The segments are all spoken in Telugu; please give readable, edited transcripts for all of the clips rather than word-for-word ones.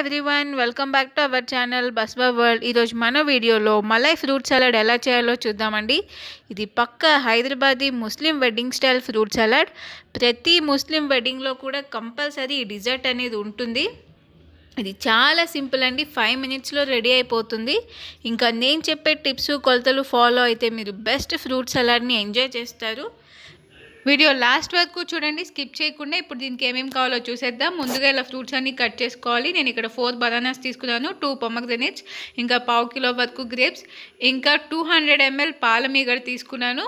Everyone, welcome back to our channel బస్బా వరల్డ్. ఈరోజు మన వీడియోలో మలై ఫ్రూట్ సలాడ్ ఎలా చేయాలో చూద్దామండి. ఇది పక్కా హైదరాబాదీ ముస్లిం వెడ్డింగ్ స్టైల్ ఫ్రూట్ సలాడ్. ప్రతి ముస్లిం వెడ్డింగ్లో కూడా కంపల్సరీ ఈ డిజర్ట్ అనేది ఉంటుంది. ఇది చాలా సింపుల్ అండి, 5 minutesలో రెడీ అయిపోతుంది. ఇంకా నేను చెప్పే టిప్స్ కొలతలు ఫాలో అయితే మీరు బెస్ట్ ఫ్రూట్ సలాడ్ని ఎంజాయ్ చేస్తారు. వీడియో లాస్ట్ వరకు చూడండి, స్కిప్ చేయకుండా. ఇప్పుడు దీనికి ఏమేమి కావాలో చూసేద్దాం. ముందుగా ఇలా ఫ్రూట్స్ అన్నీ కట్ చేసుకోవాలి. నేను ఇక్కడ 4 బనానాస్ తీసుకున్నాను, 2 పొమగ్రనేట్స్, ఇంకా 1/2 కిలో వరకు గ్రేప్స్, ఇంకా 200 ml పాల మీగడ తీసుకున్నాను.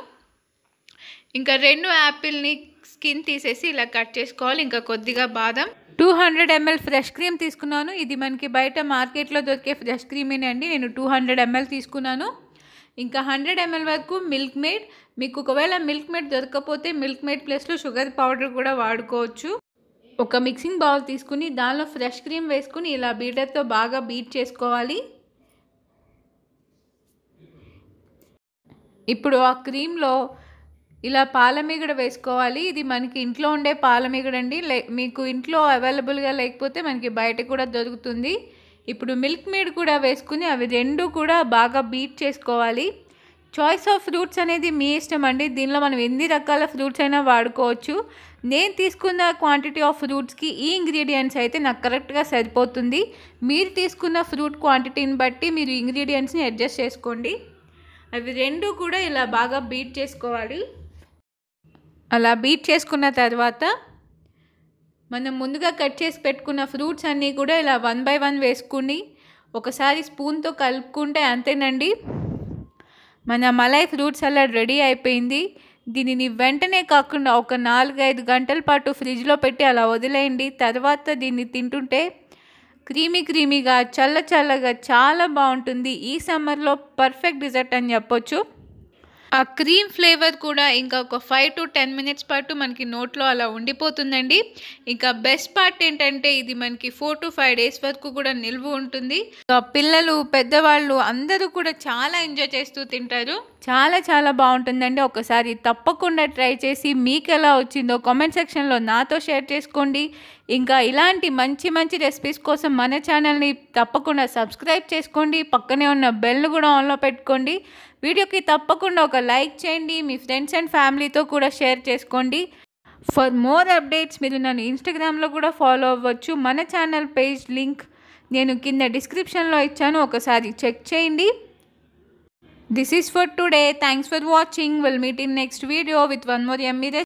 ఇంకా 2 యాపిల్ని స్కిన్ తీసేసి ఇలా కట్ చేసుకోవాలి. ఇంకా కొద్దిగా బాదం, 200 ml ఫ్రెష్ క్రీమ్ తీసుకున్నాను. ఇది మనకి బయట మార్కెట్లో దొరికే ఫ్రెష్ క్రీమేనండి. నేను 200 ml తీసుకున్నాను. ఇంకా 100 ml వరకు మిల్క్ మేడ్. మీకు ఒకవేళ మిల్క్ మేడ్ దొరకకపోతే మిల్క్ మేడ్ ప్లేస్లో షుగర్ పౌడర్ కూడా వాడుకోవచ్చు. ఒక మిక్సింగ్ బౌల్ తీసుకుని దానిలో ఫ్రెష్ క్రీమ్ వేసుకుని ఇలా బీటర్తో బాగా బీట్ చేసుకోవాలి. ఇప్పుడు ఆ క్రీమ్లో ఇలా పాలమీగడ వేసుకోవాలి. ఇది మనకి ఇంట్లో ఉండే పాలమీగడ అండి. మీకు ఇంట్లో అవైలబుల్గా లేకపోతే మనకి బయట కూడా దొరుకుతుంది. ఇప్పుడు మిల్క్ మేడ్ కూడా వేసుకుని అవి రెండు కూడా బాగా బీట్ చేసుకోవాలి. చాయిస్ ఆఫ్ ఫ్రూట్స్ అనేది మీ ఇష్టం అండి. దీనిలో మనం ఎన్ని రకాల ఫ్రూట్స్ అయినా వాడుకోవచ్చు. నేను తీసుకున్న క్వాంటిటీ ఆఫ్ ఫ్రూట్స్కి ఈ ఇంగ్రీడియంట్స్ అయితే నాకు కరెక్ట్గా సరిపోతుంది. మీరు తీసుకున్న ఫ్రూట్ క్వాంటిటీని బట్టి మీరు ఇంగ్రీడియంట్స్ని అడ్జస్ట్ చేసుకోండి. అవి రెండు కూడా ఇలా బాగా బీట్ చేసుకోవాలి. అలా బీట్ చేసుకున్న తర్వాత మనం ముందుగా కట్ చేసి పెట్టుకున్న ఫ్రూట్స్ అన్నీ కూడా ఇలా 1 by 1 వేసుకుని ఒకసారి స్పూన్తో కలుపుకుంటే అంతేనండి, మన మలై ఫ్రూట్ సలాడ్ రెడీ అయిపోయింది. దీనిని వెంటనే కాకుండా ఒక 4-5 గంటల పాటు ఫ్రిడ్జ్లో పెట్టి అలా వదిలేయండి. తర్వాత దీన్ని తింటుంటే క్రీమీగా చల్లగా చాలా బాగుంటుంది. ఈ సమ్మర్లో పర్ఫెక్ట్ డిజర్ట్ అని చెప్పొచ్చు. ఆ క్రీమ్ ఫ్లేవర్ కూడా ఇంకా ఒక 5 to 10 minutes పాటు మనకి నోట్లో అలా ఉండిపోతుందండి. ఇంకా బెస్ట్ పార్ట్ ఏంటంటే ఇది మనకి 4 to 5 days వరకు కూడా నిల్వ ఉంటుంది. పిల్లలు పెద్దవాళ్ళు అందరూ కూడా చాలా ఎంజాయ్ చేస్తూ తింటారు. చాలా బాగుంటుందండి. ఒకసారి తప్పకుండా ట్రై చేసి మీకు ఎలా వచ్చిందో కామెంట్ సెక్షన్లో నాతో షేర్ చేసుకోండి. ఇంకా ఇలాంటి మంచి రెసిపీస్ కోసం మన ఛానల్ని తప్పకుండా సబ్స్క్రైబ్ చేసుకోండి. పక్కనే ఉన్న బెల్ను కూడా ఆన్లో పెట్టుకోండి. వీడియోకి తప్పకుండా ఒక లైక్ చేయండి. మీ ఫ్రెండ్స్ అండ్ ఫ్యామిలీతో కూడా షేర్ చేసుకోండి. ఫర్ మోర్ అప్డేట్స్ మీరు నన్ను ఇన్స్టాగ్రామ్లో కూడా ఫాలో అవ్వచ్చు. మన ఛానల్ పేజ్ లింక్ నేను కింద డిస్క్రిప్షన్లో ఇచ్చాను, ఒకసారి చెక్ చేయండి. This is for today. Thanks for watching. We'll meet in next video with one more yummy recipe.